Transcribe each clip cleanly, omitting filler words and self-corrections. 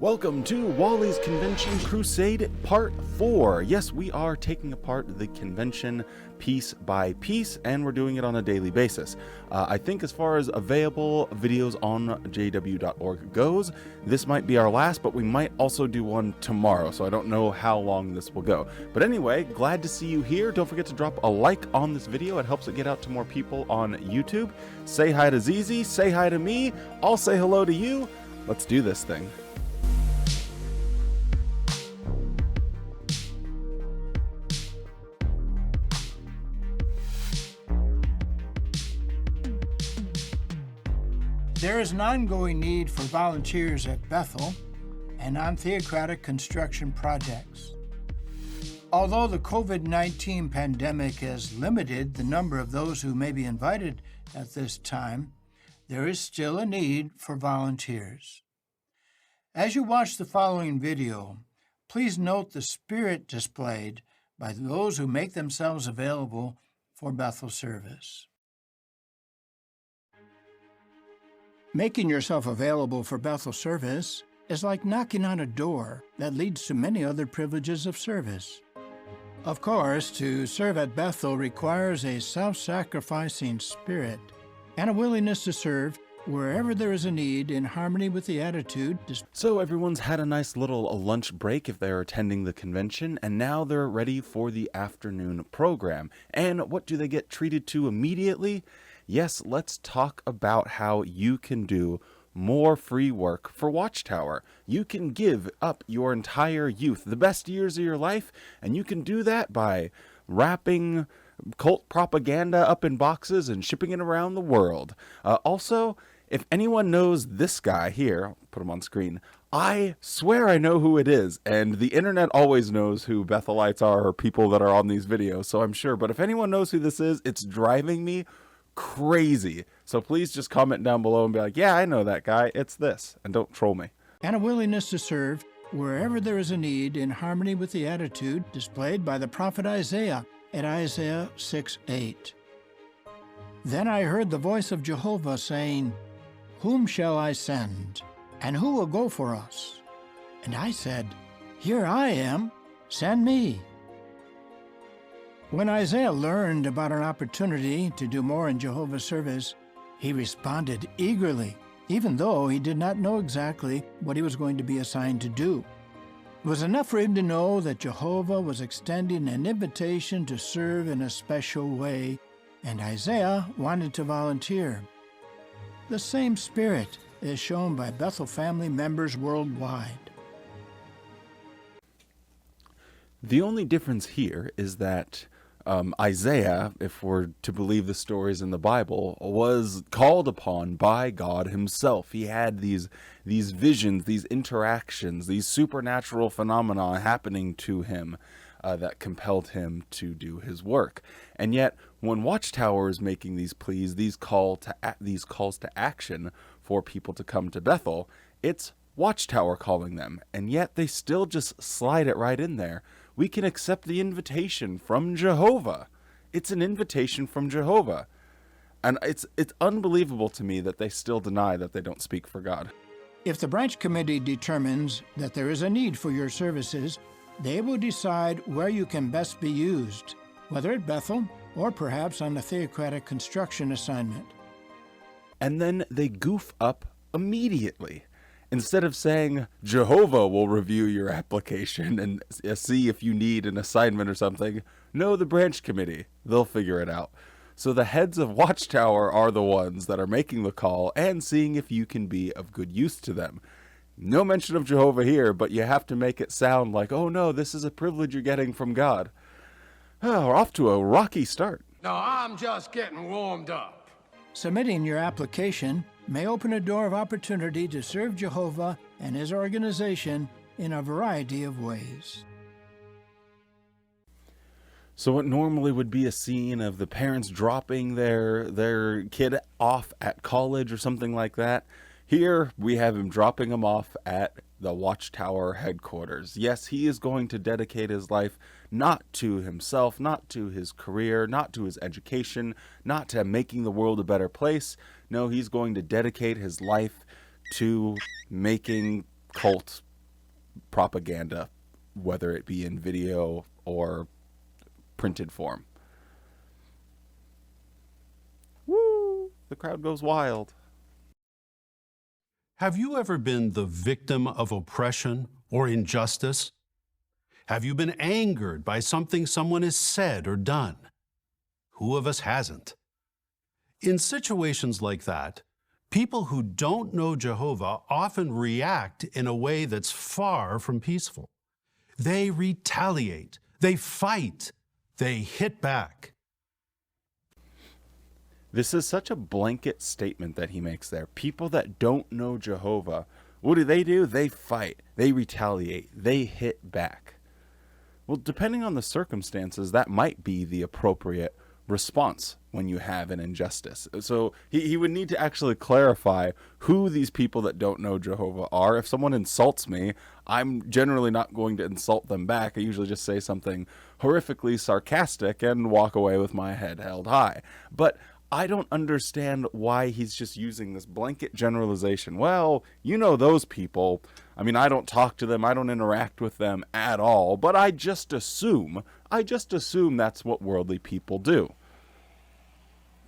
Welcome to Wally's Convention Crusade Part 4. Yes, we are taking apart the convention piece by piece, and we're doing it on a daily basis. I think as far as available videos on jw.org goes, this might be our last, but we might also do one tomorrow, so I don't know how long this will go. But anyway, glad to see you here. Don't forget to drop a like on this video. It helps it get out to more people on YouTube. Say hi to Zizi, say hi to me, I'll say hello to you. Let's do this thing. There is an ongoing need for volunteers at Bethel and on theocratic construction projects. Although the COVID-19 pandemic has limited the number of those who may be invited at this time, there is still a need for volunteers. As you watch the following video, please note the spirit displayed by those who make themselves available for Bethel service. Making yourself available for Bethel service is like knocking on a door that leads to many other privileges of service. Of course, to serve at Bethel requires a self-sacrificing spirit and a willingness to serve wherever there is a need in harmony with the attitude. So everyone's had a nice little lunch break if they're attending the convention, and now they're ready for the afternoon program. And what do they get treated to immediately? Yes, let's talk about how you can do more free work for Watchtower. You can give up your entire youth, the best years of your life, and you can do that by wrapping cult propaganda up in boxes and shipping it around the world. Also, if anyone knows this guy here, I'll put him on screen, I swear I know who it is, and the internet always knows who Bethelites are or people that are on these videos, so I'm sure. But if anyone knows who this is, it's driving me crazy. So please just comment down below and be like, yeah, I know that guy, it's this, and don't troll me. And a willingness to serve wherever there is a need in harmony with the attitude displayed by the prophet Isaiah at Isaiah 6:8. Then I heard the voice of Jehovah saying, "Whom shall I send? And who will go for us?" And I said, "Here I am, send me." When Isaiah learned about an opportunity to do more in Jehovah's service, he responded eagerly, even though he did not know exactly what he was going to be assigned to do. It was enough for him to know that Jehovah was extending an invitation to serve in a special way, and Isaiah wanted to volunteer. The same spirit is shown by Bethel family members worldwide. The only difference here is that Isaiah, if we're to believe the stories in the Bible, was called upon by God himself. He had these visions, these interactions, these supernatural phenomena happening to him that compelled him to do his work. And yet, when Watchtower is making these pleas, these calls to action for people to come to Bethel, it's Watchtower calling them, and yet they still just slide it right in there. We can accept the invitation from Jehovah. It's an invitation from Jehovah. And it's unbelievable to me that they still deny that they don't speak for God. If the branch committee determines that there is a need for your services, they will decide where you can best be used, whether at Bethel or perhaps on a theocratic construction assignment. And then they goof up immediately. Instead of saying, Jehovah will review your application and see if you need an assignment or something, no, the branch committee, they'll figure it out. So the heads of Watchtower are the ones that are making the call and seeing if you can be of good use to them. No mention of Jehovah here, but you have to make it sound like, oh no, this is a privilege you're getting from God. Oh, we're off to a rocky start. No, I'm just getting warmed up. Submitting your application may open a door of opportunity to serve Jehovah and his organization in a variety of ways. So what normally would be a scene of the parents dropping their kid off at college or something like that, here we have him dropping him off at the Watchtower headquarters. Yes, he is going to dedicate his life not to himself, not to his career, not to his education, not to making the world a better place. No, he's going to dedicate his life to making cult propaganda, whether it be in video or printed form. Woo! The crowd goes wild. Have you ever been the victim of oppression or injustice? Have you been angered by something someone has said or done? Who of us hasn't? In situations like that, people who don't know Jehovah often react in a way that's far from peaceful. They retaliate, they fight, they hit back. This is such a blanket statement that he makes there. People that don't know Jehovah, what do? They fight, they retaliate, they hit back. Well, depending on the circumstances, that might be the appropriate response when you have an injustice. So he would need to actually clarify who these people that don't know Jehovah are. If someone insults me, I'm generally not going to insult them back. I usually just say something horrifically sarcastic and walk away with my head held high. But I don't understand why he's just using this blanket generalization. Well, you know those people. I mean, I don't talk to them. I don't interact with them at all. But I just assume that's what worldly people do.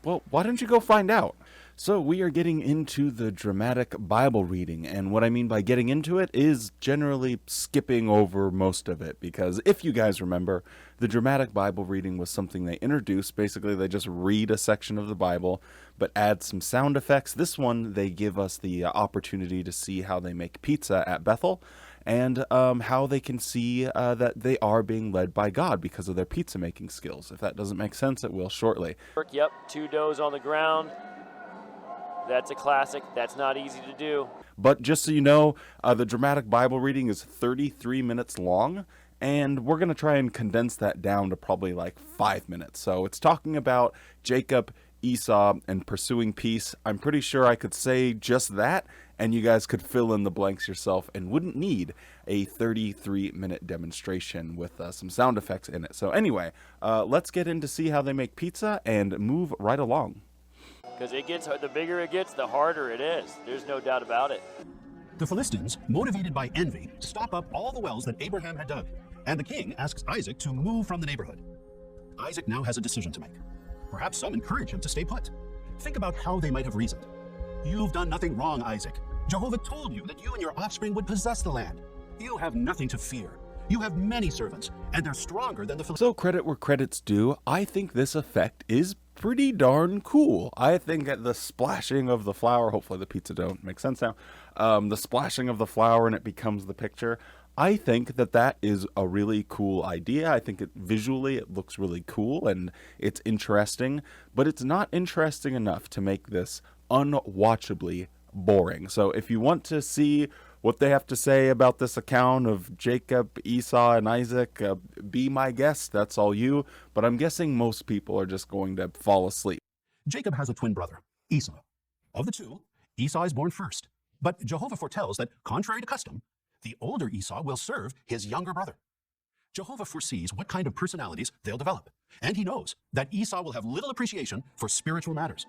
Well, why don't you go find out? So we are getting into the dramatic Bible reading, and what I mean by getting into it is generally skipping over most of it, because if you guys remember, the dramatic Bible reading was something they introduced. Basically, they just read a section of the Bible, but add some sound effects. This one, they give us the opportunity to see how they make pizza at Bethel, and how they can see that they are being led by God because of their pizza making skills. If that doesn't make sense, it will shortly. Yep, 2 doughs on the ground. That's a classic. That's not easy to do. But just so you know, the dramatic Bible reading is 33 minutes long, and we're going to try and condense that down to probably like 5 minutes. So it's talking about Jacob, Esau, and pursuing peace. I'm pretty sure I could say just that, and you guys could fill in the blanks yourself and wouldn't need a 33-minute demonstration with some sound effects in it. So anyway, let's get in to see how they make pizza and move right along. Because the bigger it gets, the harder it is. There's no doubt about it. The Philistines, motivated by envy, stop up all the wells that Abraham had dug, and the king asks Isaac to move from the neighborhood. Isaac now has a decision to make. Perhaps some encourage him to stay put. Think about how they might have reasoned. You've done nothing wrong, Isaac. Jehovah told you that you and your offspring would possess the land. You have nothing to fear. You have many servants, and they're stronger than the Philistines. So credit where credit's due, I think this effect is pretty darn cool. I think that the splashing of the flour, hopefully the pizza don't make sense now, the splashing of the flour and it becomes the picture, I think that is a really cool idea. I think visually it looks really cool and it's interesting, but it's not interesting enough to make this unwatchably boring. So if you want to see what they have to say about this account of Jacob, Esau, and Isaac, be my guest. That's all you. But I'm guessing most people are just going to fall asleep. Jacob has a twin brother, Esau. Of the two, Esau is born first. But Jehovah foretells that, contrary to custom, the older Esau will serve his younger brother. Jehovah foresees what kind of personalities they'll develop. And he knows that Esau will have little appreciation for spiritual matters.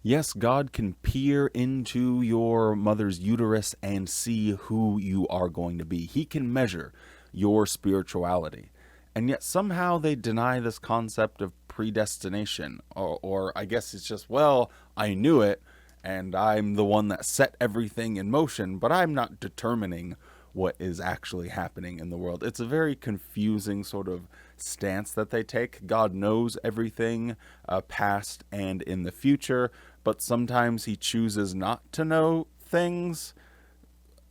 Yes, God can peer into your mother's uterus and see who you are going to be. He can measure your spirituality. And yet somehow they deny this concept of predestination. Or I guess it's just, well, I knew it, and I'm the one that set everything in motion, but I'm not determining what is actually happening in the world. It's a very confusing sort of stance that they take. God knows everything, past and in the future, but sometimes he chooses not to know things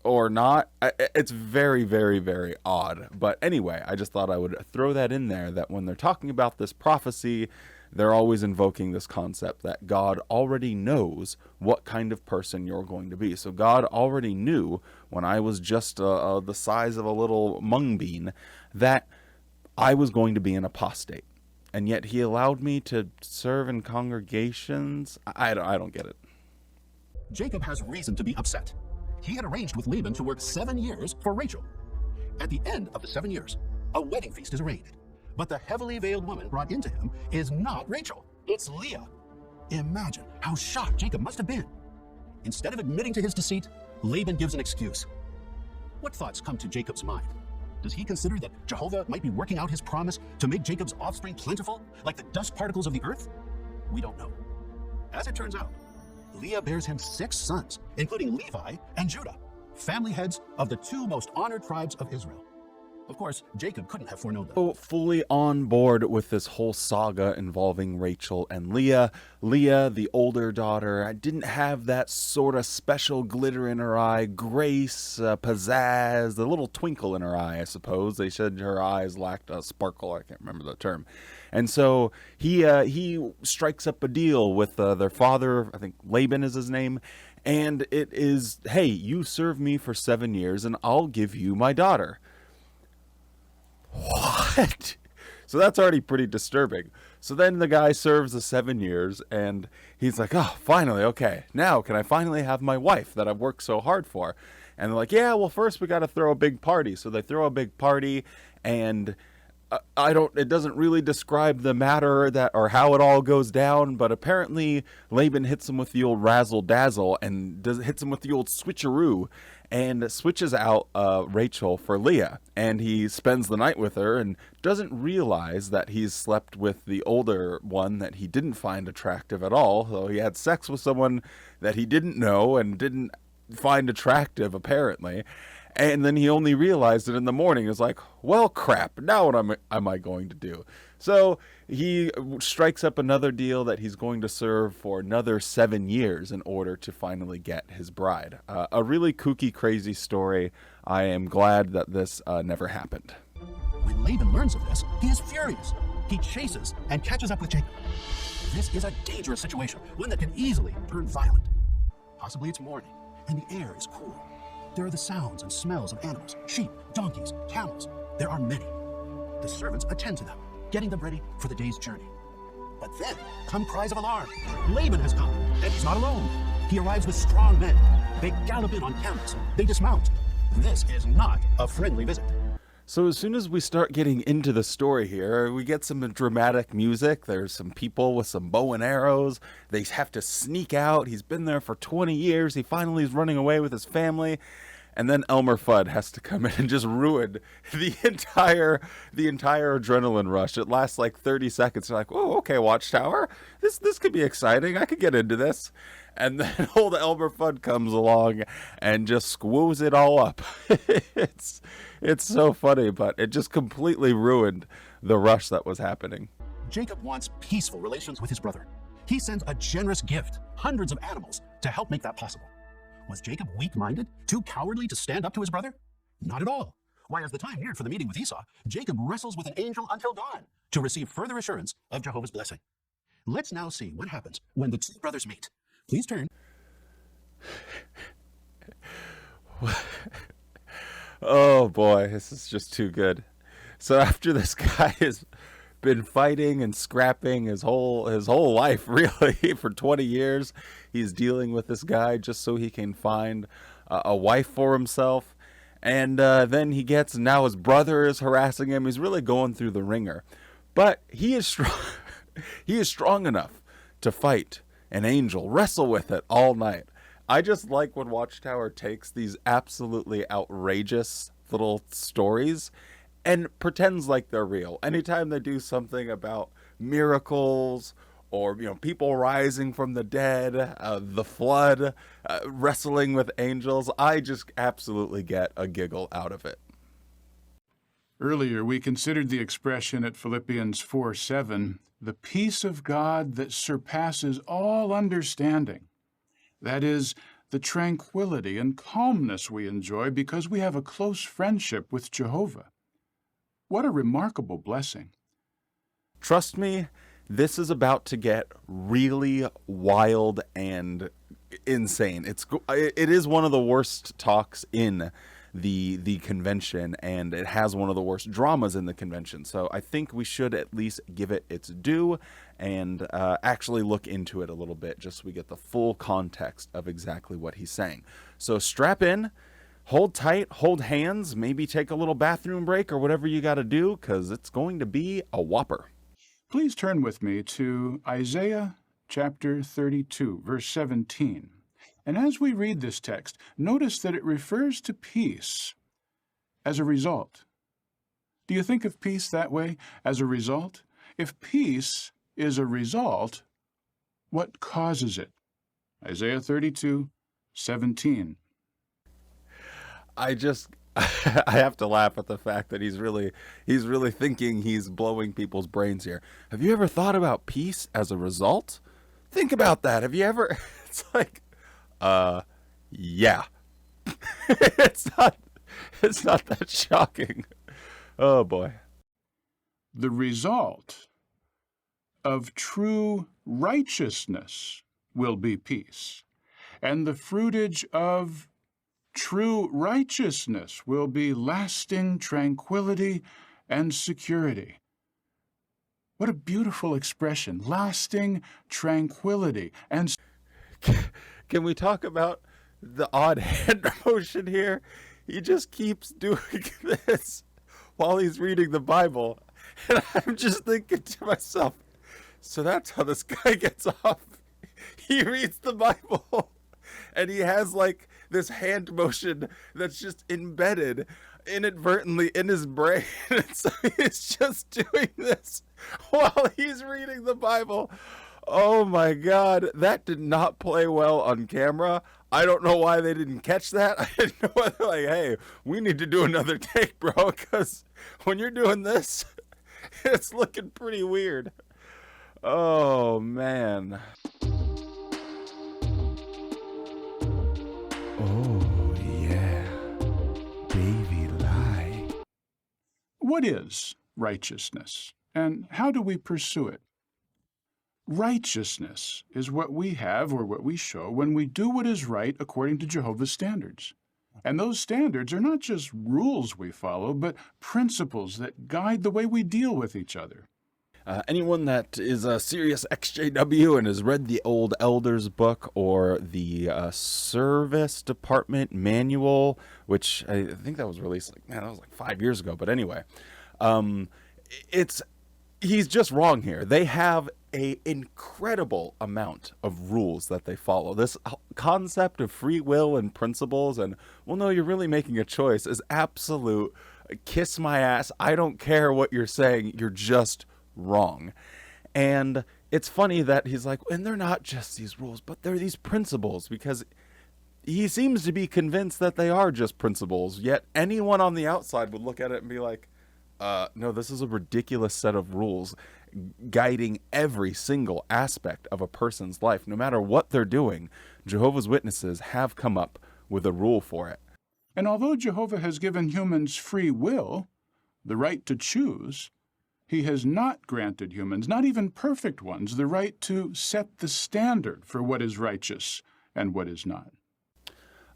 or not. It's very, very, very odd. But anyway, I just thought I would throw that in there, that when they're talking about this prophecy, they're always invoking this concept that God already knows what kind of person you're going to be. So God already knew when I was just the size of a little mung bean that I was going to be an apostate. And yet he allowed me to serve in congregations. I don't get it. Jacob has reason to be upset. He had arranged with Laban to work 7 years for Rachel. At the end of the 7 years, a wedding feast is arranged. But the heavily veiled woman brought into him is not Rachel, it's Leah. Imagine how shocked Jacob must have been. Instead of admitting to his deceit, Laban gives an excuse. What thoughts come to Jacob's mind? Does he consider that Jehovah might be working out his promise to make Jacob's offspring plentiful, like the dust particles of the earth? We don't know. As it turns out, Leah bears him 6 sons, including Levi and Judah, family heads of the 2 most honored tribes of Israel. Of course, Jacob couldn't have foreknown them. So fully on board with this whole saga involving Rachel and Leah. Leah, the older daughter, didn't have that sort of special glitter in her eye, grace, pizzazz, the little twinkle in her eye, I suppose. They said her eyes lacked a sparkle. I can't remember the term. And so he strikes up a deal with their father, I think Laban is his name, and it is, hey, you serve me for 7 years and I'll give you my daughter. What? So that's already pretty disturbing. So then the guy serves the 7 years and he's like, oh, finally, okay. Now can I finally have my wife that I've worked so hard for? And they're like, yeah, well, first we got to throw a big party. So they throw a big party and it doesn't really describe the matter that or how it all goes down, but apparently Laban hits him with the old razzle dazzle and hits him with the old switcheroo and switches out Rachel for Leah. And he spends the night with her and doesn't realize that he's slept with the older one that he didn't find attractive at all. So he had sex with someone that he didn't know and didn't find attractive, apparently. And then he only realized it in the morning. It's like, well, crap, now what am I going to do? So he strikes up another deal that he's going to serve for another 7 years in order to finally get his bride. A really kooky, crazy story. I am glad that this never happened. When Laban learns of this, he is furious. He chases and catches up with Jacob. This is a dangerous situation, one that can easily turn violent. Possibly it's morning, and the air is cool. There are the sounds and smells of animals, sheep, donkeys, camels. There are many. The servants attend to them, getting them ready for the day's journey. But then come cries of alarm. Laban has come, and he's not alone. He arrives with strong men. They gallop in on camels. They dismount. This is not a friendly visit. So as soon as we start getting into the story here, we get some dramatic music. There's some people with some bow and arrows. They have to sneak out. He's been there for 20 years. He finally is running away with his family. And then Elmer Fudd has to come in and just ruin the entire adrenaline rush. It lasts like 30 seconds. You're like, oh, okay, Watchtower. This could be exciting. I could get into this. And then old Elmer Fudd comes along and just squoos it all up. It's so funny, but it just completely ruined the rush that was happening. Jacob wants peaceful relations with his brother. He sends a generous gift, hundreds of animals, to help make that possible. Was Jacob weak-minded, too cowardly to stand up to his brother? Not at all. Why, as the time neared for the meeting with Esau, Jacob wrestles with an angel until dawn to receive further assurance of Jehovah's blessing. Let's now see what happens when the 2 brothers meet. Please turn. Oh boy, this is just too good. So after this guy has been fighting and scrapping his whole life, really, for 20 years, he's dealing with this guy just so he can find a wife for himself. And then now his brother is harassing him. He's really going through the ringer. But he is strong. He is strong enough to fight an angel, wrestle with it all night. I just like when Watchtower takes these absolutely outrageous little stories and pretends like they're real. Anytime they do something about miracles or people rising from the dead, the flood, wrestling with angels, I just absolutely get a giggle out of it. Earlier, we considered the expression at Philippians 4:7, the peace of God that surpasses all understanding. That is, the tranquility and calmness we enjoy because we have a close friendship with Jehovah. What a remarkable blessing. Trust me, this is about to get really wild and insane. It is one of the worst talks in the convention, and it has one of the worst dramas in the convention. So I think we should at least give it its due and actually look into it a little bit just so we get the full context of exactly what he's saying. So strap in, hold tight, hold hands, maybe take a little bathroom break or whatever you got to do, because it's going to be a whopper. Please turn with me to Isaiah chapter 32, verse 17. And as we read this text, notice that it refers to peace as a result. Do you think of peace that way, as a result? If peace is a result, what causes it? Isaiah 32:17. I have to laugh at the fact that he's really thinking he's blowing people's brains here. Have you ever thought about peace as a result? Think about that. Have you ever? It's like, yeah. It's not that shocking. Oh boy. The result of true righteousness will be peace, and the fruitage of true righteousness will be lasting tranquility and security. What a beautiful expression, lasting tranquility and... Can we talk about the odd hand motion here? He just keeps doing this while he's reading the Bible. And I'm just thinking to myself, so that's how this guy gets off. He reads the Bible and he has like this hand motion that's just embedded inadvertently in his brain. And so he's just doing this while he's reading the Bible. Oh my God, that did not play well on camera. I don't know why they didn't catch that. I didn't know whether, like, hey, we need to do another take, bro, because when you're doing this, it's looking pretty weird. Oh, man. Oh, yeah. Baby lie. What is righteousness, and how do we pursue it? Righteousness is what we have or what we show when we do what is right according to Jehovah's standards. And those standards are not just rules we follow, but principles that guide the way we deal with each other. Anyone that is a serious EXJW and has read the old Elders book or the Service Department Manual, which I think that was released, that was like 5 years ago. But anyway, he's just wrong here. They have an incredible amount of rules that they follow. This concept of free will and principles and, well, no, you're really making a choice is absolute kiss my ass. I don't care what you're saying. You're just wrong. And it's funny that he's like, and they're not just these rules, but they're these principles, because he seems to be convinced that they are just principles. Yet anyone on the outside would look at it and be like, no, this is a ridiculous set of rules guiding every single aspect of a person's life. No matter what they're doing, Jehovah's Witnesses have come up with a rule for it. And although Jehovah has given humans free will, the right to choose, he has not granted humans, not even perfect ones, the right to set the standard for what is righteous and what is not.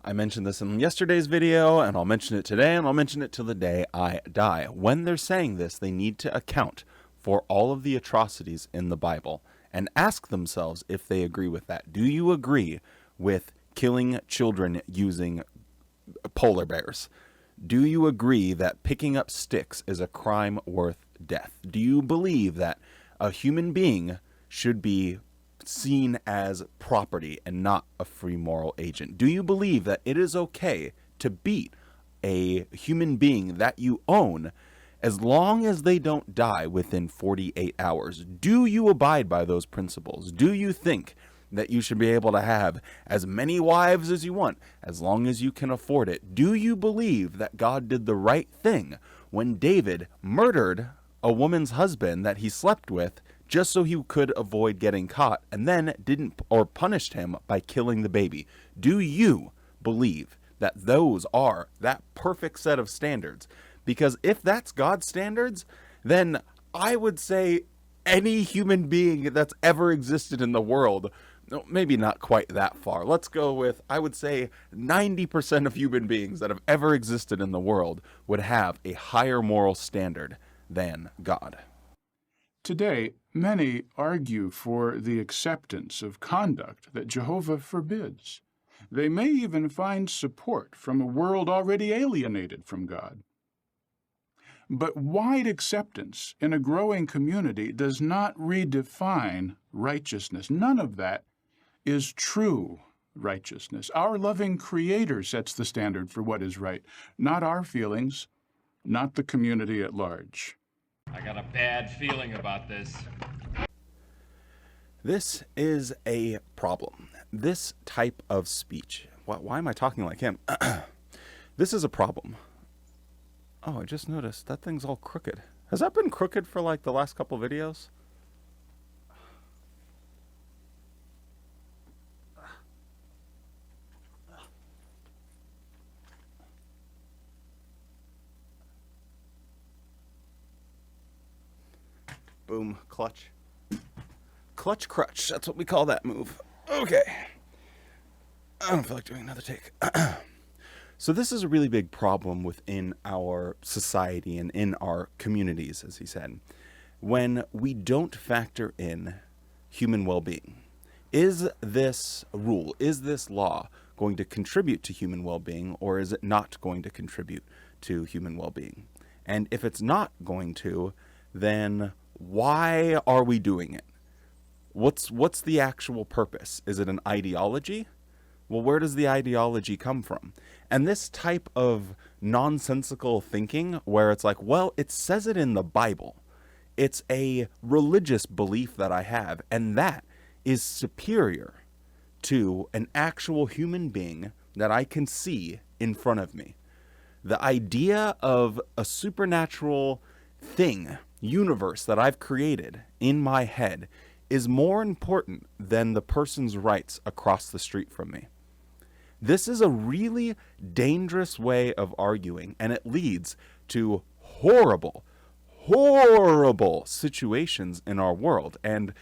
I mentioned this in yesterday's video, and I'll mention it today, and I'll mention it till the day I die. When they're saying this, they need to account for all of the atrocities in the Bible and ask themselves if they agree with that. Do you agree with killing children using polar bears? Do you agree that picking up sticks is a crime worth death? Do you believe that a human being should be seen as property and not a free moral agent? Do you believe that it is okay to beat a human being that you own as long as they don't die within 48 hours? Do you abide by those principles? Do you think that you should be able to have as many wives as you want as long as you can afford it? Do you believe that God did the right thing when David murdered a woman's husband that he slept with just so he could avoid getting caught, and then didn't or punished him by killing the baby? Do you believe that those are that perfect set of standards? Because if that's God's standards, then I would say any human being that's ever existed in the world, no, maybe not quite that far. Let's go with, I would say 90% of human beings that have ever existed in the world would have a higher moral standard than God. Today, many argue for the acceptance of conduct that Jehovah forbids. They may even find support from a world already alienated from God. But wide acceptance in a growing community does not redefine righteousness. None of that is true righteousness. Our loving Creator sets the standard for what is right, not our feelings not the community at large. I got a bad feeling about this. This is a problem. This type of speech. Why am I talking like him? This is a problem. Oh, I just noticed that thing's all crooked. Has that been crooked for like the last couple videos? Boom, clutch. Clutch crutch, that's what we call that move. Okay. I don't feel like doing another take. So this is a really big problem within our society and in our communities, as he said, when we don't factor in human well-being. Is this rule, is this law going to contribute to human well-being, or is it not going to contribute to human well-being? And if it's not going to, then why are we doing it? What's the actual purpose? Is it an ideology? Well, where does the ideology come from? And this type of nonsensical thinking where it's like, well, it says it in the Bible. It's a religious belief that I have, and that is superior to an actual human being that I can see in front of me. The idea of a supernatural thing, universe that I've created in my head is more important than the person's rights across the street from me. This is a really dangerous way of arguing, and it leads to horrible, horrible situations in our world. And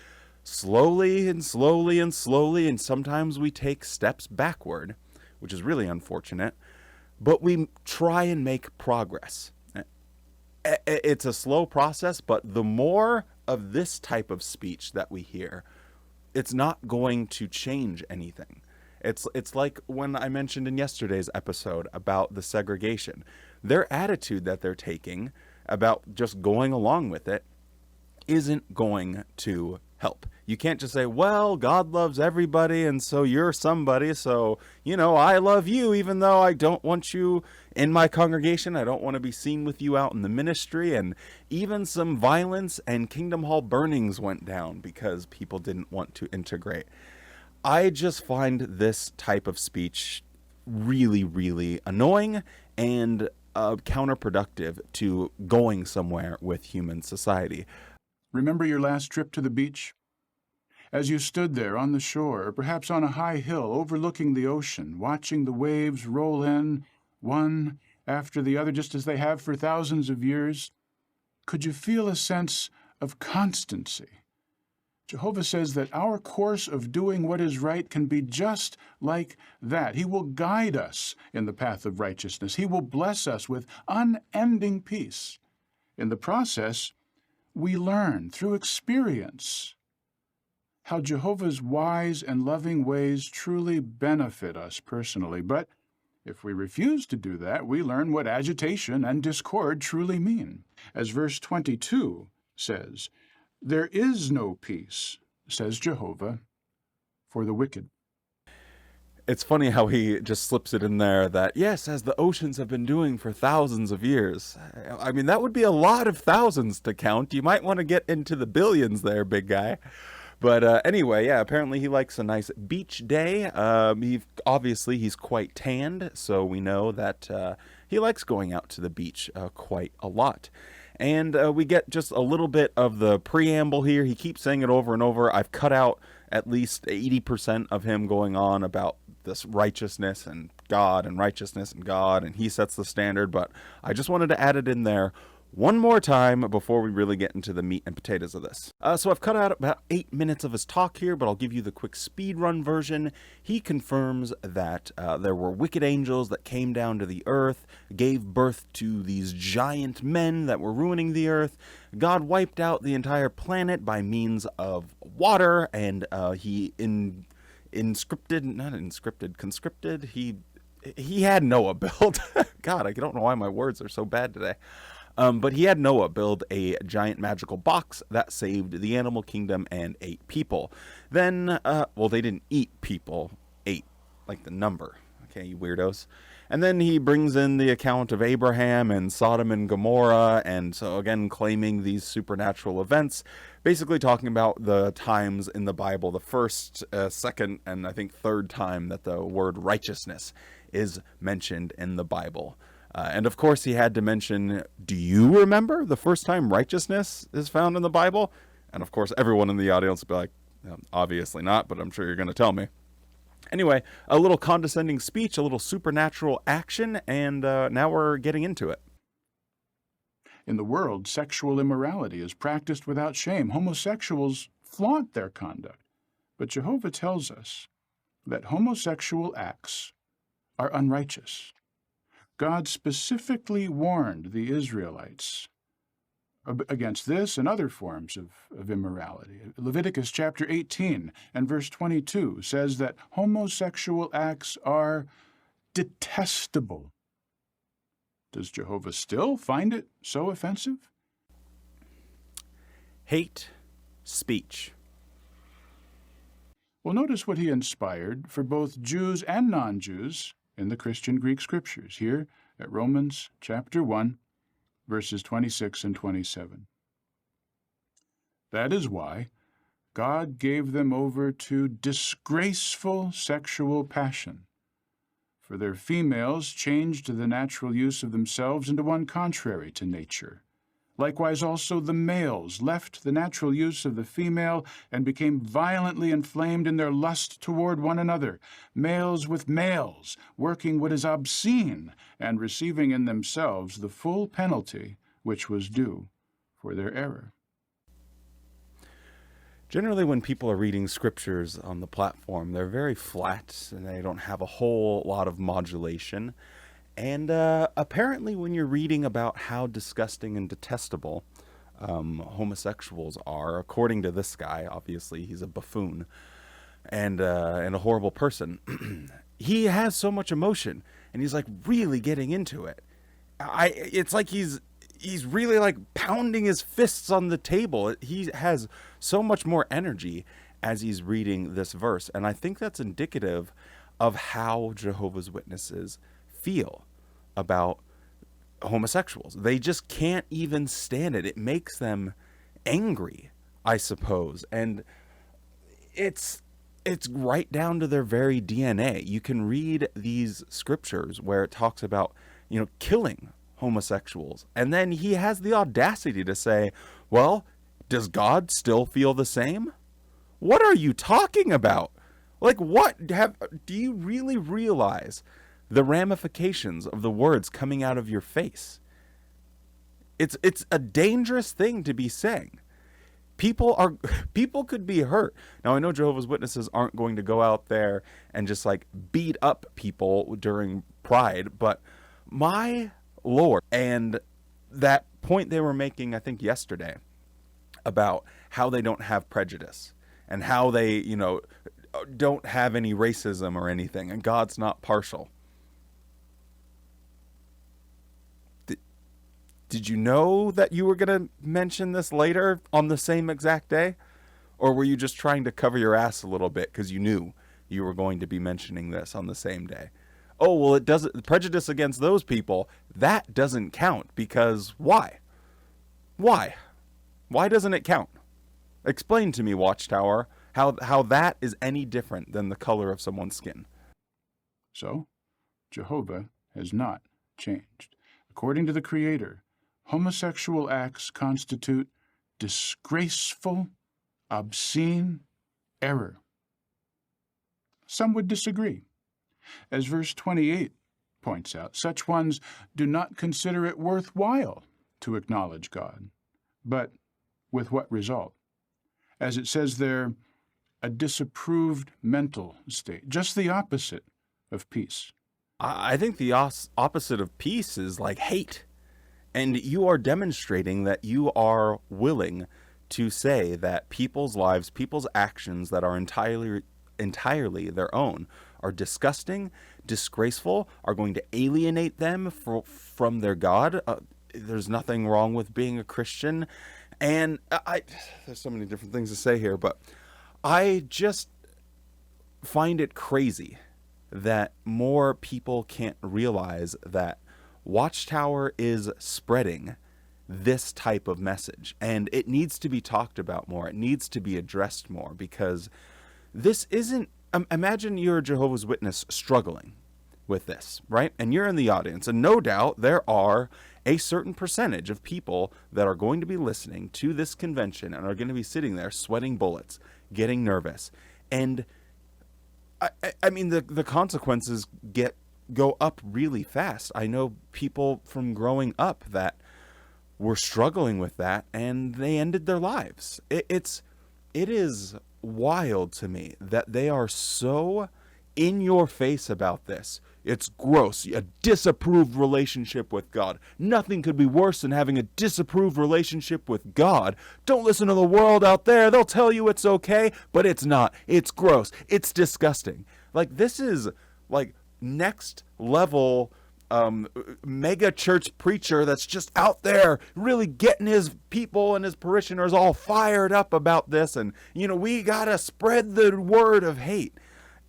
slowly and slowly and slowly, and sometimes we take steps backward, which is really unfortunate, but we try and make progress. It's a slow process, but the more of this type of speech that we hear, it's not going to change anything. It's like when I mentioned in yesterday's episode about the segregation. Their attitude that they're taking about just going along with it isn't going to help. You can't just say, well, God loves everybody, and so you're somebody, so, I love you, even though I don't want you in my congregation. I don't want to be seen with you out in the ministry. And even some violence and Kingdom Hall burnings went down because people didn't want to integrate. I just find this type of speech really, really annoying and counterproductive to going somewhere with human society. Remember your last trip to the beach? As you stood there on the shore, or perhaps on a high hill overlooking the ocean, watching the waves roll in, one after the other, just as they have for thousands of years, could you feel a sense of constancy? Jehovah says that our course of doing what is right can be just like that. He will guide us in the path of righteousness. He will bless us with unending peace. In the process, we learn through experience how Jehovah's wise and loving ways truly benefit us personally. But if we refuse to do that, we learn what agitation and discord truly mean. As verse 22 says, "There is no peace, says Jehovah, for the wicked." It's funny how he just slips it in there that, yes, as the oceans have been doing for thousands of years. I mean, that would be a lot of thousands to count. You might want to get into the billions there, big guy. But anyway, yeah, apparently he likes a nice beach day. Obviously, he's quite tanned, so we know that he likes going out to the beach quite a lot. And we get just a little bit of the preamble here. He keeps saying it over and over. I've cut out at least 80% of him going on about this righteousness and God and righteousness and God, and he sets the standard. But I just wanted to add it in there one more time before we really get into the meat and potatoes of this. So I've cut out about 8 minutes of his talk here, but I'll give you the quick speed run version. He confirms that there were wicked angels that came down to the earth, gave birth to these giant men that were ruining the earth. God wiped out the entire planet by means of water, and he conscripted. He had Noah build. God, I don't know why my words are so bad today. But he had Noah build a giant magical box that saved the animal kingdom and 8 people. Then, well, they didn't eat people, 8, like the number. Okay, you weirdos. And then he brings in the account of Abraham and Sodom and Gomorrah, and so again claiming these supernatural events, basically talking about the times in the Bible, the first, second, and I think third time that the word righteousness is mentioned in the Bible. And of course he had to mention, do you remember the first time righteousness is found in the Bible? And of course everyone in the audience will be like, obviously not, but I'm sure you're going to tell me. Anyway, a little condescending speech, a little supernatural action, and now we're getting into it. In the world, sexual immorality is practiced without shame. Homosexuals flaunt their conduct. But Jehovah tells us that homosexual acts are unrighteous. God specifically warned the Israelites against this and other forms of immorality. Leviticus chapter 18 and verse 22 says that homosexual acts are detestable. Does Jehovah still find it so offensive? Hate speech. Well, notice what he inspired for both Jews and non-Jews in the Christian Greek scriptures, here at Romans chapter 1, verses 26 and 27. That is why God gave them over to disgraceful sexual passion. For their females changed the natural use of themselves into one contrary to nature. Likewise also the males left the natural use of the female and became violently inflamed in their lust toward one another, males with males, working what is obscene and receiving in themselves the full penalty which was due for their error. Generally, when people are reading scriptures on the platform, they're very flat and they don't have a whole lot of modulation. And apparently when you're reading about how disgusting and detestable homosexuals are, according to this guy, obviously he's a buffoon and a horrible person, he has so much emotion and he's like really getting into it. It's like he's really like pounding his fists on the table. He has so much more energy as he's reading this verse. And I think that's indicative of how Jehovah's Witnesses feel about homosexuals. They just can't even stand it. It makes them angry, I suppose. And it's right down to their very DNA. You can read these scriptures where it talks about, killing homosexuals. And then he has the audacity to say, well, does God still feel the same? What are you talking about? Like, do you really realize the ramifications of the words coming out of your face? It's a dangerous thing to be saying. People could be hurt. Now, I know Jehovah's Witnesses aren't going to go out there and just like beat up people during Pride, but my Lord, and that point they were making, I think yesterday, about how they don't have prejudice and how they, don't have any racism or anything, and God's not partial. Did you know that you were going to mention this later on the same exact day? Or were you just trying to cover your ass a little bit because you knew you were going to be mentioning this on the same day? Oh, well, it doesn't, prejudice against those people, that doesn't count because why? Why? Why doesn't it count? Explain to me, Watchtower, how that is any different than the color of someone's skin. So, Jehovah has not changed. According to the Creator, homosexual acts constitute disgraceful, obscene error. Some would disagree. As verse 28 points out, such ones do not consider it worthwhile to acknowledge God. But with what result? As it says there, a disapproved mental state, just the opposite of peace. I think the opposite of peace is like hate. And you are demonstrating that you are willing to say that people's lives, people's actions that are entirely their own are disgusting, disgraceful, are going to alienate them from their God. There's nothing wrong with being a Christian. And there's so many different things to say here, but I just find it crazy that more people can't realize that Watchtower is spreading this type of message, and it needs to be talked about more. It needs to be addressed more, because this isn't, imagine you're a Jehovah's Witness struggling with this, right? And you're in the audience, and no doubt there are a certain percentage of people that are going to be listening to this convention and are going to be sitting there sweating bullets, getting nervous. And I mean, the consequences go up really fast. I know people from growing up that were struggling with that, and they ended their lives. It is wild to me that they are so in your face about this. It's gross. A disapproved relationship with God. Nothing could be worse than having a disapproved relationship with God. Don't listen to the world out there. They'll tell you it's okay, but it's not. It's gross. It's disgusting. Like, this is like next level mega church preacher that's just out there really getting his people and his parishioners all fired up about this. And, you know, we gotta spread the word of hate.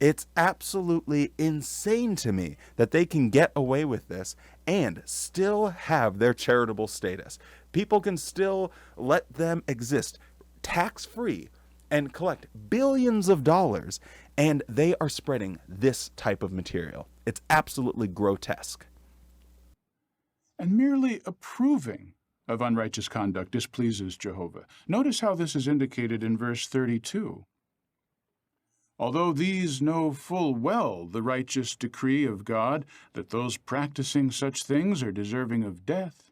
It's absolutely insane to me that they can get away with this and still have their charitable status. People can still let them exist tax-free and collect billions of dollars, and they are spreading this type of material. It's absolutely grotesque. And merely approving of unrighteous conduct displeases Jehovah. Notice how this is indicated in verse 32. Although these know full well the righteous decree of God, that those practicing such things are deserving of death,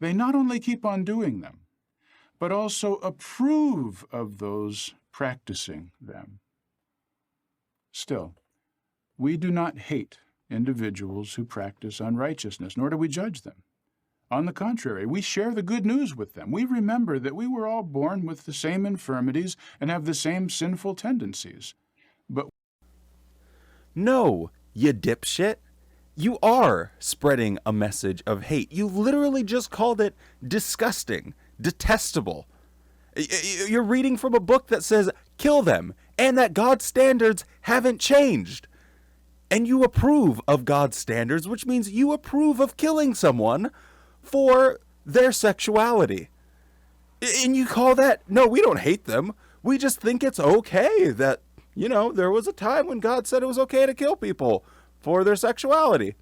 they not only keep on doing them, but also approve of those practicing them. Still, we do not hate individuals who practice unrighteousness, nor do we judge them. On the contrary, we share the good news with them. We remember that we were all born with the same infirmities and have the same sinful tendencies. But no, you dipshit. You are spreading a message of hate. You literally just called it disgusting, detestable. You're reading from a book that says kill them and that God's standards haven't changed. And you approve of God's standards, which means you approve of killing someone for their sexuality. And you call that, no, we don't hate them. We just think it's okay that, you know, there was a time when God said it was okay to kill people for their sexuality.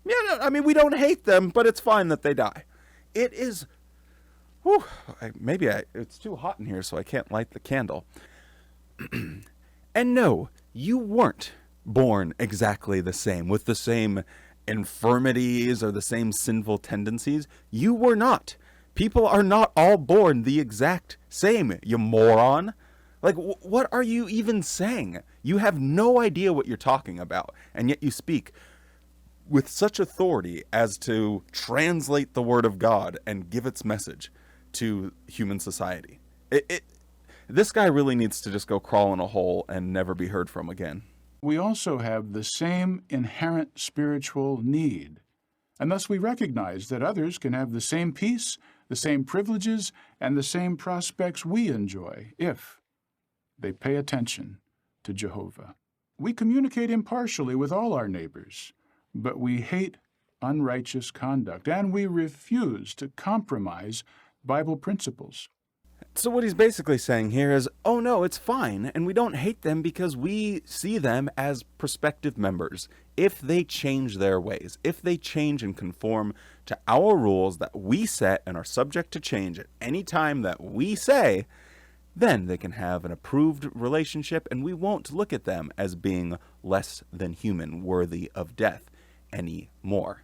Yeah, no, I mean, we don't hate them, but it's fine that they die. It is, whew, it's too hot in here, so I can't light the candle. And no, you weren't born exactly the same, with the same infirmities or the same sinful tendencies. You were not. People are not all born the exact same, you moron. Like, what are you even saying? You have no idea what you're talking about, and yet you speak with such authority as to translate the word of God and give its message to human society. This guy really needs to just go crawl in a hole and never be heard from again. we also have the same inherent spiritual need, and thus we recognize that others can have the same peace, the same privileges, and the same prospects we enjoy if they pay attention to Jehovah. We communicate impartially with all our neighbors, but we hate unrighteous conduct, and we refuse to compromise Bible principles. So what he's basically saying here is, oh no, it's fine, and we don't hate them because we see them as prospective members. If they change their ways, if they change and conform to our rules that we set and are subject to change at any time that we say, then they can have an approved relationship, and we won't look at them as being less than human, worthy of death anymore.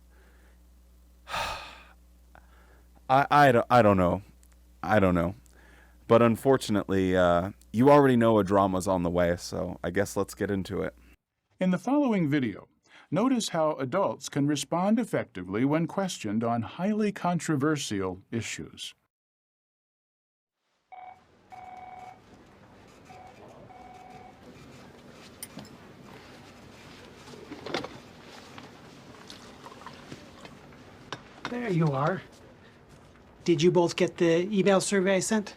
I don't know. But unfortunately, you already know a drama's on the way, so I guess let's get into it. In the following video, notice how adults can respond effectively when questioned on highly controversial issues. There you are. Did you both get the email survey I sent?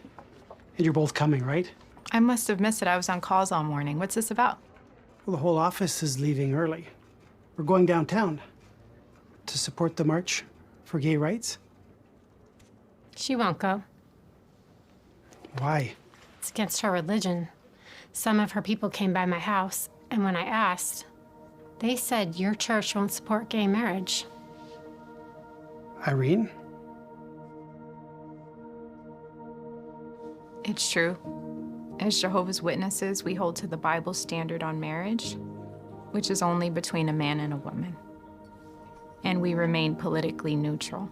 And you're both coming, right? I must have missed it. I was on calls all morning. What's this about? Well, the whole office is leaving early. We're going downtown to support the March for Gay Rights. She won't go. Why? It's against her religion. Some of her people came by my house, and when I asked, they said your church won't support gay marriage. Irene? It's true. As Jehovah's Witnesses, we hold to the Bible standard on marriage, which is only between a man and a woman. And we remain politically neutral.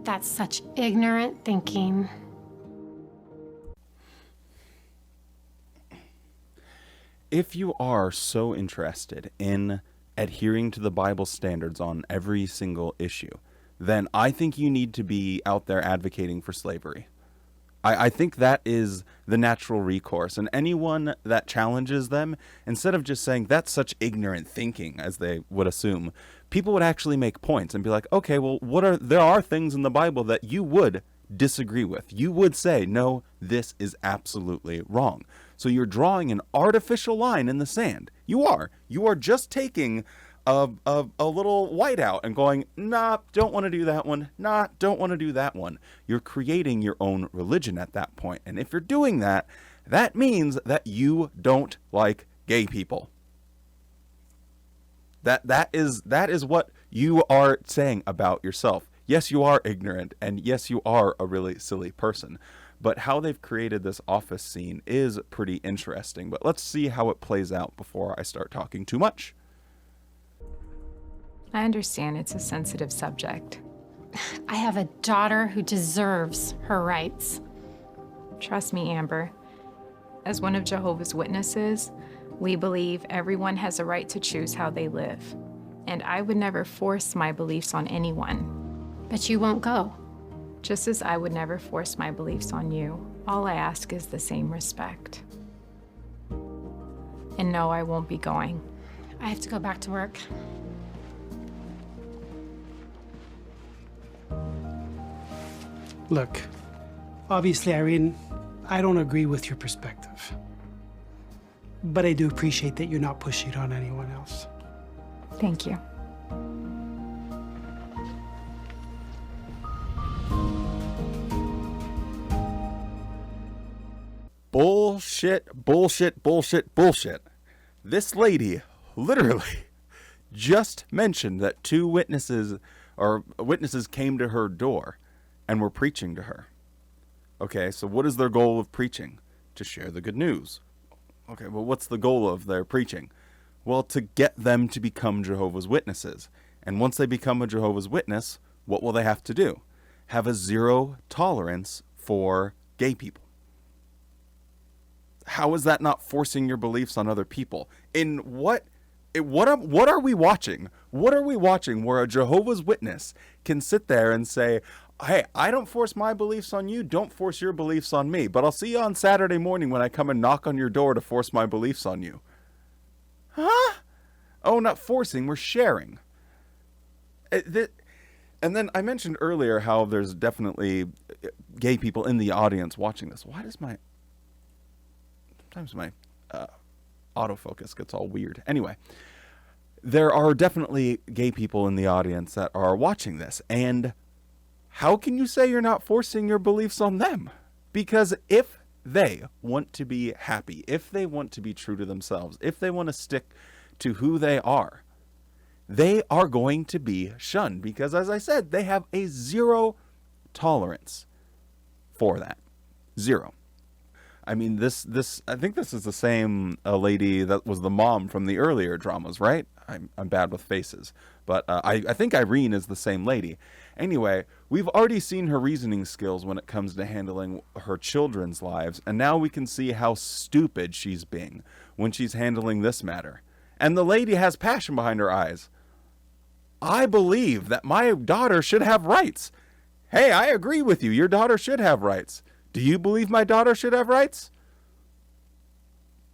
That's such ignorant thinking. If you are so interested in adhering to the Bible standards on every single issue, then I think you need to be out there advocating for slavery. I think that is the natural recourse. And anyone that challenges them, instead of just saying that's such ignorant thinking, as they would assume, people would actually make points and be like, okay, well, there are things in the Bible that you would disagree with. You would say, no, this is absolutely wrong. So you're drawing an artificial line in the sand. You are just taking a little whiteout and going, nah, don't want to do that one. Nah, don't want to do that one. You're creating your own religion at that point. And if you're doing that, that means that you don't like gay people. That is what you are saying about yourself. Yes, you are ignorant, and yes, you are a really silly person. But how they've created this office scene is pretty interesting. But let's see how it plays out before I start talking too much. I understand it's a sensitive subject. I have a daughter who deserves her rights. Trust me, Amber. As one of Jehovah's Witnesses, we believe everyone has a right to choose how they live. And I would never force my beliefs on anyone. But you won't go. Just as I would never force my beliefs on you, all I ask is the same respect. And no, I won't be going. I have to go back to work. Look, obviously, Irene, I don't agree with your perspective. But I do appreciate that you're not pushing it on anyone else. Thank you. Bullshit, bullshit, bullshit, bullshit. This lady literally just mentioned that two witnesses came to her door and were preaching to her. Okay, so what is their goal of preaching? To share the good news. Okay, well, what's the goal of their preaching? Well, to get them to become Jehovah's Witnesses. And once they become a Jehovah's Witness, what will they have to do? Have a zero tolerance for gay people. How is that not forcing your beliefs on other people? What are we watching? What are we watching where a Jehovah's Witness can sit there and say, hey, I don't force my beliefs on you, don't force your beliefs on me, but I'll see you on Saturday morning when I come and knock on your door to force my beliefs on you. Huh? Oh, not forcing, we're sharing. And then I mentioned earlier how there's definitely gay people in the audience watching this. Why does sometimes my autofocus gets all weird. Anyway, there are definitely gay people in the audience that are watching this, and how can you say you're not forcing your beliefs on them? Because if they want to be happy, if they want to be true to themselves, if they want to stick to who they are going to be shunned. Because as I said, they have a zero tolerance for that. Zero. I mean, I think this is the same lady that was the mom from the earlier dramas, right? I'm bad with faces. But I think Irene is the same lady. Anyway, we've already seen her reasoning skills when it comes to handling her children's lives, and now we can see how stupid she's being when she's handling this matter. And the lady has passion behind her eyes. I believe that my daughter should have rights. Hey, I agree with you. Your daughter should have rights. Do you believe my daughter should have rights?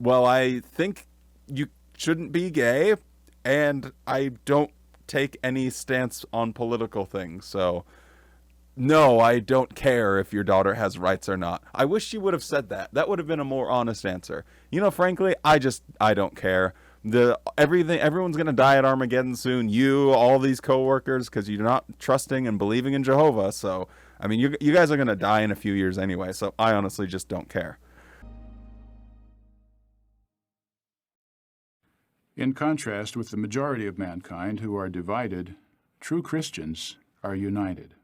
Well, I think you shouldn't be gay, and I don't take any stance on political things, so no, I don't care if your daughter has rights or not. I wish she would have said that. That would have been a more honest answer. You know, frankly, I don't care. Everyone's gonna die at Armageddon soon. You, all these coworkers, because you're not trusting and believing in Jehovah. So, I mean, you guys are gonna die in a few years anyway. So, I honestly just don't care. In contrast with the majority of mankind who are divided, true Christians are united.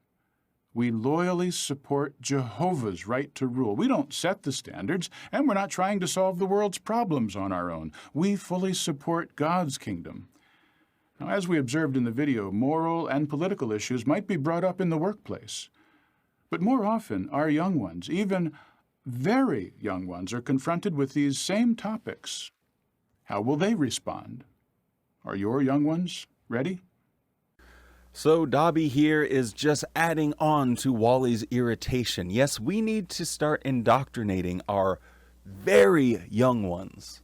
We loyally support Jehovah's right to rule. We don't set the standards, and we're not trying to solve the world's problems on our own. We fully support God's kingdom. Now, as we observed in the video, moral and political issues might be brought up in the workplace. But more often, our young ones, even very young ones, are confronted with these same topics. How will they respond? Are your young ones ready? So Dobby here is just adding on to Wally's irritation. Yes, we need to start indoctrinating our very young ones.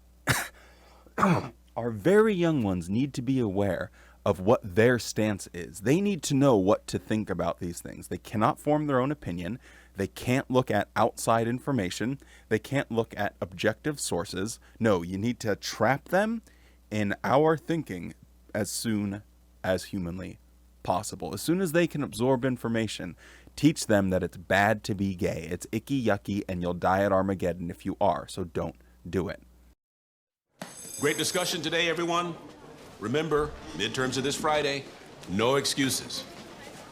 Our very young ones need to be aware of what their stance is. They need to know what to think about these things. They cannot form their own opinion. They can't look at outside information. They can't look at objective sources. No, you need to trap them in our thinking as soon as humanly possible. As soon as they can absorb information, teach them that it's bad to be gay. It's icky, yucky, and you'll die at Armageddon if you are, so don't do it. Great discussion today, everyone. Remember, midterms are this Friday. No excuses.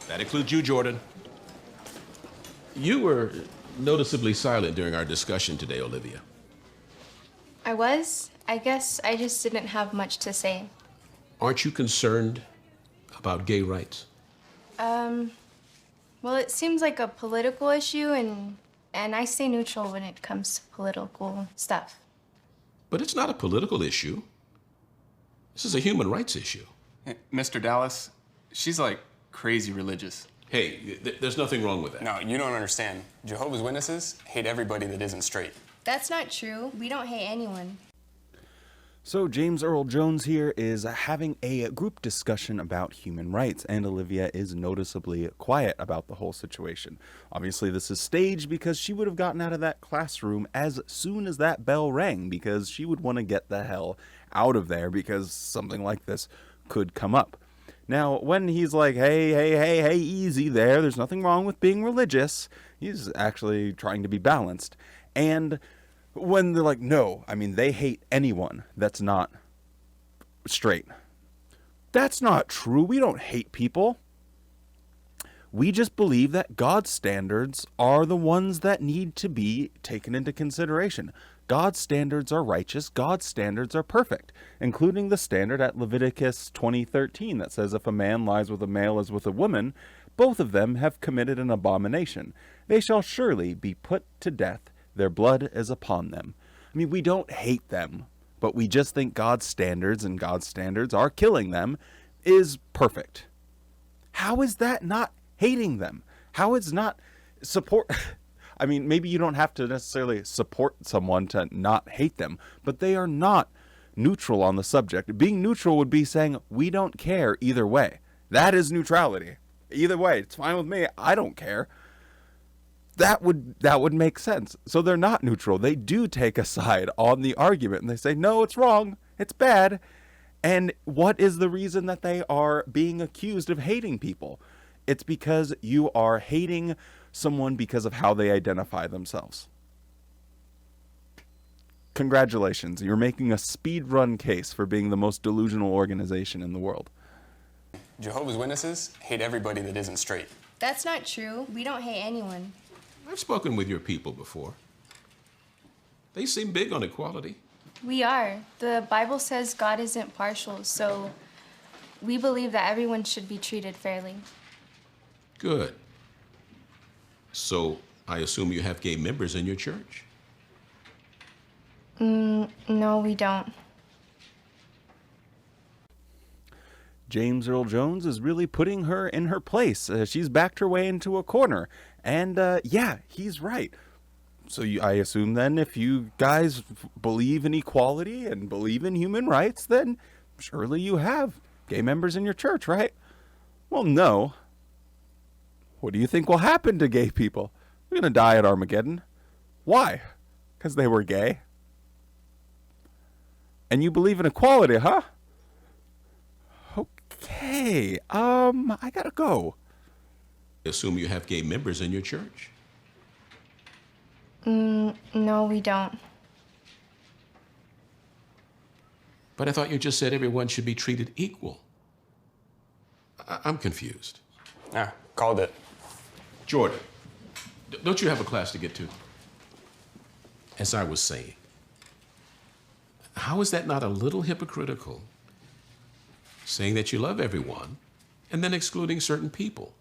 That includes you, Jordan. You were noticeably silent during our discussion today, Olivia. I was. I guess I just didn't have much to say. Aren't you concerned about gay rights? Well, it seems like a political issue, and I stay neutral when it comes to political stuff. But it's not a political issue. This is a human rights issue. Hey, Mr. Dallas, she's like crazy religious. Hey, there's nothing wrong with that. No, you don't understand. Jehovah's Witnesses hate everybody that isn't straight. That's not true. We don't hate anyone. So James Earl Jones here is having a group discussion about human rights, and Olivia is noticeably quiet about the whole situation. Obviously, this is staged because she would have gotten out of that classroom as soon as that bell rang, because she would want to get the hell out of there because something like this could come up. Now, when he's like, hey, easy there, there's nothing wrong with being religious, he's actually trying to be balanced. And when they're like, no, I mean, they hate anyone that's not straight. That's not true. We don't hate people. We just believe that God's standards are the ones that need to be taken into consideration. God's standards are righteous. God's standards are perfect, including the standard at Leviticus 20:13 that says if a man lies with a male as with a woman, both of them have committed an abomination. They shall surely be put to death. Their blood is upon them. I mean, we don't hate them, but we just think God's standards, and God's standards are killing them, is perfect. How is that not hating them? How is not support? I mean, maybe you don't have to necessarily support someone to not hate them, but they are not neutral on the subject. Being neutral would be saying, we don't care either way. That is neutrality. Either way, it's fine with me. I don't care. That would make sense. So they're not neutral. They do take a side on the argument, and they say, no, it's wrong. It's bad. And what is the reason that they are being accused of hating people? It's because you are hating someone because of how they identify themselves. Congratulations. You're making a speed run case for being the most delusional organization in the world. Jehovah's Witnesses hate everybody that isn't straight. That's not true. We don't hate anyone. I've spoken with your people before. They seem big on equality. We are. The Bible says God isn't partial, so we believe that everyone should be treated fairly. Good. So I assume you have gay members in your church? No, we don't. James Earl Jones is really putting her in her place. She's backed her way into a corner. And yeah, he's right. So I assume then if you guys believe in equality and believe in human rights, then surely you have gay members in your church, right? Well, no. What do you think will happen to gay people? They're going to die at Armageddon. Why? Because they were gay? And you believe in equality, huh? Okay, I gotta go. Assume you have gay members in your church. No, we don't. But I thought you just said everyone should be treated equal. I'm confused. Ah, called it. Jordan, don't you have a class to get to? As I was saying, how is that not a little hypocritical? Saying that you love everyone and then excluding certain people.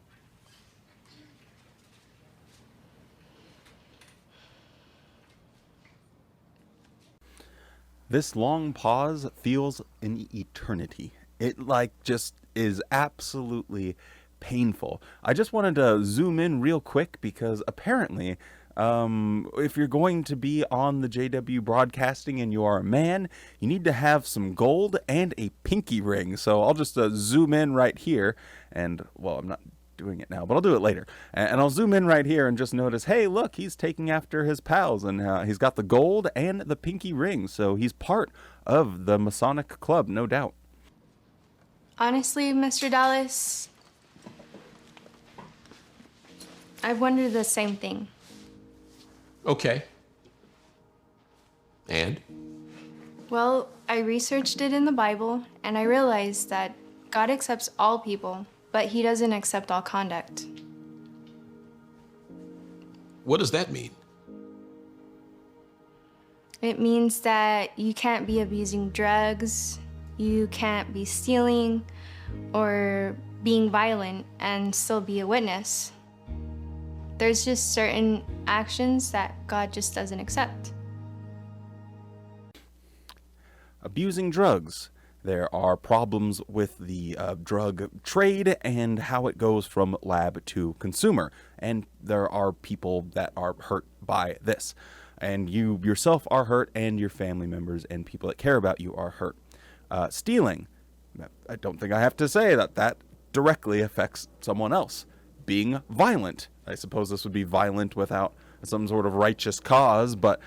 This long pause feels an eternity. It just is absolutely painful. I just wanted to zoom in real quick because apparently if you're going to be on the JW broadcasting and you are a man, you need to have some gold and a pinky ring. So I'll just zoom in right here and, well, I'm not doing it now, but I'll do it later. And I'll zoom in right here and just notice, hey, look, he's taking after his pals and he's got the gold and the pinky ring. So he's part of the Masonic Club, no doubt. Honestly, Mr. Dallas, I've wondered the same thing. Okay. And? Well, I researched it in the Bible, and I realized that God accepts all people, but he doesn't accept all conduct. What does that mean? It means that you can't be abusing drugs, you can't be stealing, or being violent and still be a witness. There's just certain actions that God just doesn't accept. Abusing drugs. There are problems with the drug trade and how it goes from lab to consumer. And there are people that are hurt by this. And you yourself are hurt, and your family members and people that care about you are hurt. Stealing. I don't think I have to say that directly affects someone else. Being violent. I suppose this would be violent without some sort of righteous cause, but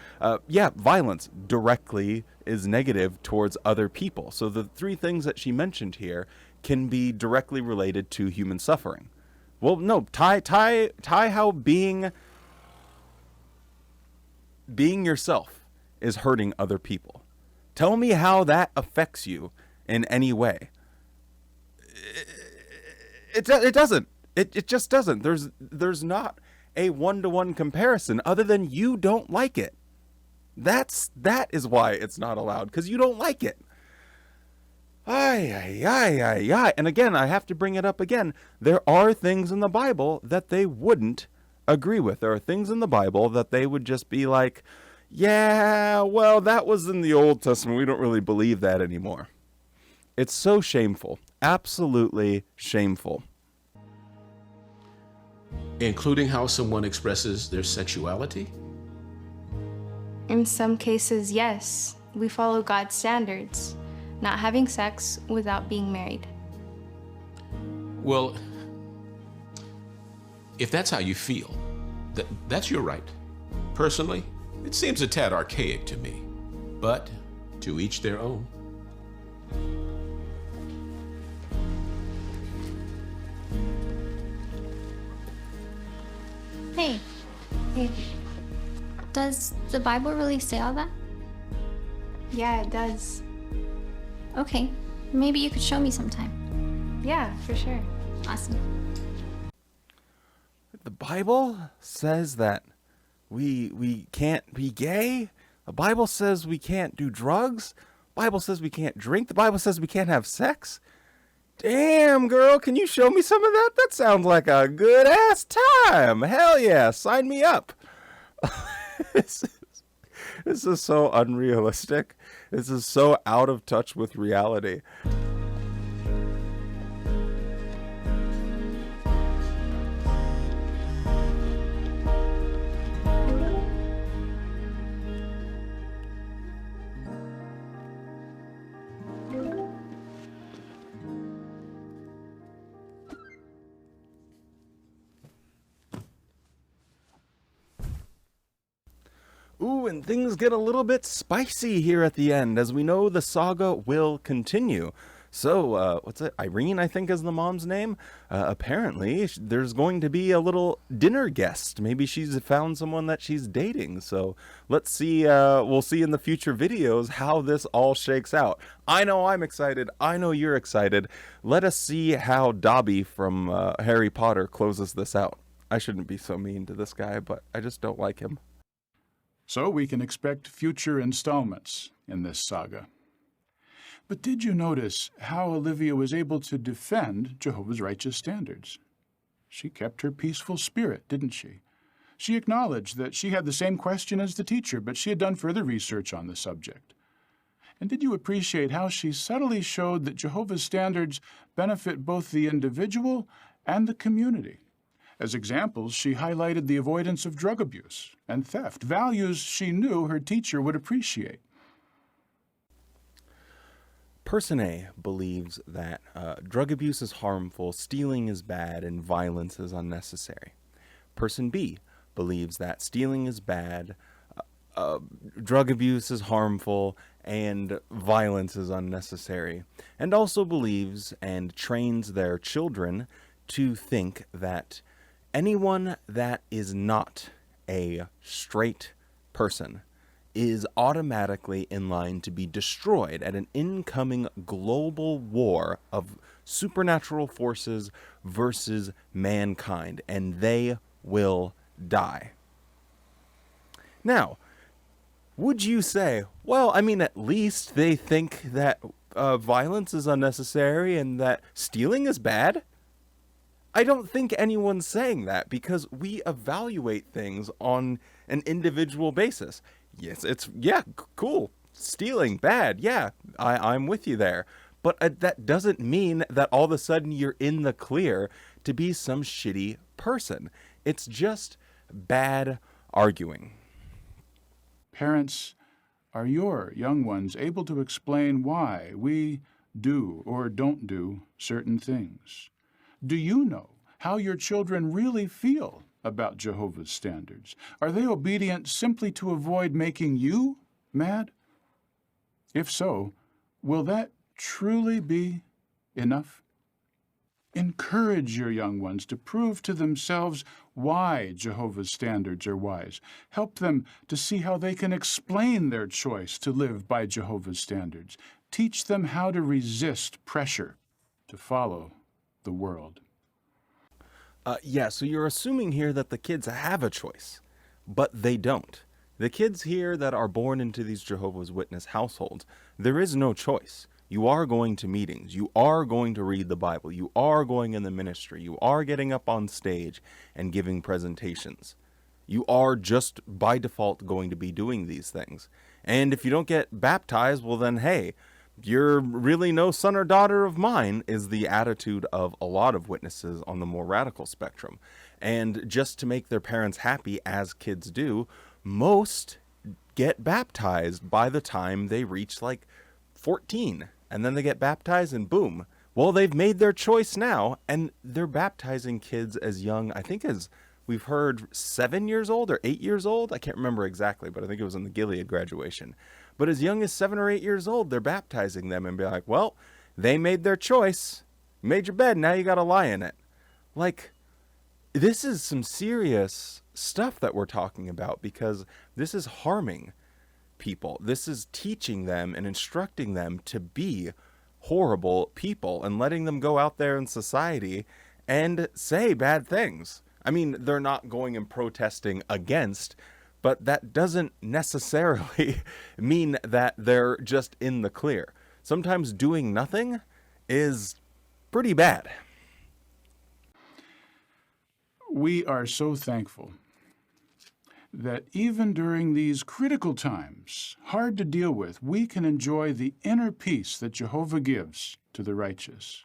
yeah, violence directly is negative towards other people. So the three things that she mentioned here can be directly related to human suffering. Well, no, tie how being yourself is hurting other people. Tell me how that affects you in any way. It doesn't. It just doesn't. There's not a one-to-one comparison other than you don't like it. That is why it's not allowed, because you don't like it. Ay. And again, I have to bring it up again. There are things in the Bible that they wouldn't agree with. There are things in the Bible that they would just be like, yeah, well, that was in the Old Testament. We don't really believe that anymore. It's so shameful. Absolutely shameful. Including how someone expresses their sexuality? In some cases, yes. We follow God's standards, not having sex without being married. Well, if that's how you feel, that's your right. Personally, it seems a tad archaic to me, but to each their own. Hey. Does the Bible really say all that? Yeah, it does. Okay. Maybe you could show me sometime. Yeah, for sure. Awesome. The Bible says that we can't be gay. The Bible says we can't do drugs. The Bible says we can't drink. The Bible says we can't have sex. Damn, girl, can you show me some of that? That sounds like a good-ass time. Hell yeah, sign me up. This is so unrealistic. This is so out of touch with reality. Ooh, and things get a little bit spicy here at the end. As we know, the saga will continue. So, what's it? Irene, I think, is the mom's name. Apparently, there's going to be a little dinner guest. Maybe she's found someone that she's dating. So, let's see. We'll see in the future videos how this all shakes out. I know I'm excited. I know you're excited. Let us see how Dobby from Harry Potter closes this out. I shouldn't be so mean to this guy, but I just don't like him. So we can expect future installments in this saga. But did you notice how Olivia was able to defend Jehovah's righteous standards? She kept her peaceful spirit, didn't she? She acknowledged that she had the same question as the teacher, but she had done further research on the subject. And did you appreciate how she subtly showed that Jehovah's standards benefit both the individual and the community? As examples, she highlighted the avoidance of drug abuse and theft, values she knew her teacher would appreciate. Person A believes that drug abuse is harmful, stealing is bad, and violence is unnecessary. Person B believes that stealing is bad, drug abuse is harmful, and violence is unnecessary, and also believes and trains their children to think that anyone that is not a straight person is automatically in line to be destroyed at an incoming global war of supernatural forces versus mankind, and they will die. Now, would you say, well, I mean, at least they think that violence is unnecessary and that stealing is bad? I don't think anyone's saying that, because we evaluate things on an individual basis. Yes, yeah, cool. Stealing, bad. Yeah, I'm with you there. But that doesn't mean that all of a sudden you're in the clear to be some shitty person. It's just bad arguing. Parents, are your young ones able to explain why we do or don't do certain things? Do you know how your children really feel about Jehovah's standards? Are they obedient simply to avoid making you mad? If so, will that truly be enough? Encourage your young ones to prove to themselves why Jehovah's standards are wise. Help them to see how they can explain their choice to live by Jehovah's standards. Teach them how to resist pressure to follow the world. Yeah, so you're assuming here that the kids have a choice, but they don't. The kids here that are born into these Jehovah's Witness households, there is no choice. You are going to meetings. You are going to read the Bible. You are going in the ministry. You are getting up on stage and giving presentations. You are just by default going to be doing these things. And if you don't get baptized, well then, hey, you're really no son or daughter of mine, is the attitude of a lot of witnesses on the more radical spectrum. And just to make their parents happy, as kids do, most get baptized by the time they reach like 14. And then they get baptized and boom. Well, they've made their choice now, and they're baptizing kids as young, I think as we've heard, 7 years old or 8 years old. I can't remember exactly, but I think it was in the Gilead graduation. But as young as 7 or 8 years old, they're baptizing them and be like, well, they made their choice. You made your bed, now you gotta lie in it. Like, this is some serious stuff that we're talking about, because this is harming people. This is teaching them and instructing them to be horrible people and letting them go out there in society and say bad things. I mean, they're not going and protesting against, but that doesn't necessarily mean that they're just in the clear. Sometimes doing nothing is pretty bad. We are so thankful that even during these critical times, hard to deal with, we can enjoy the inner peace that Jehovah gives to the righteous.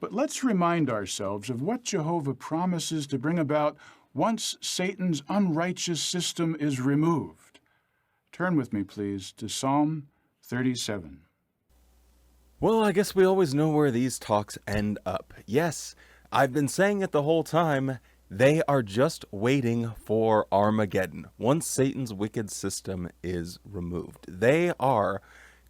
But let's remind ourselves of what Jehovah promises to bring about once Satan's unrighteous system is removed. Turn with me, please, to Psalm 37. Well, I guess we always know where these talks end up. Yes, I've been saying it the whole time. They are just waiting for Armageddon. Once Satan's wicked system is removed, they are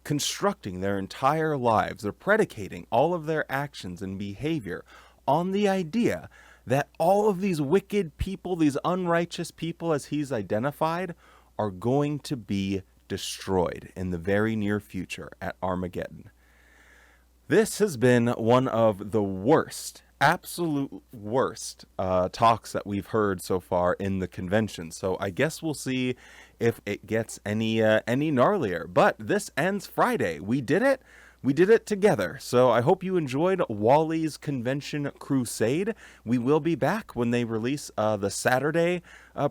constructing their entire lives. They're predicating all of their actions and behavior on the idea that all of these wicked people, these unrighteous people as he's identified, are going to be destroyed in the very near future at Armageddon. This has been one of the worst, absolute worst talks that we've heard so far in the convention. So I guess we'll see if it gets any gnarlier. But this ends Friday. We did it. We did it together. So I hope you enjoyed Wally's Convention Crusade. We will be back when they release the Saturday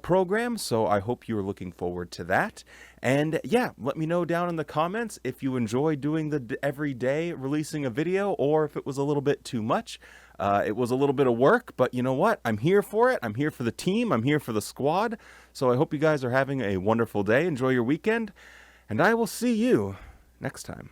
program. So I hope you're looking forward to that. And yeah, let me know down in the comments if you enjoy doing the every day releasing a video, or if it was a little bit too much. It was a little bit of work, but you know what? I'm here for it. I'm here for the team. I'm here for the squad. So I hope you guys are having a wonderful day. Enjoy your weekend. And I will see you next time.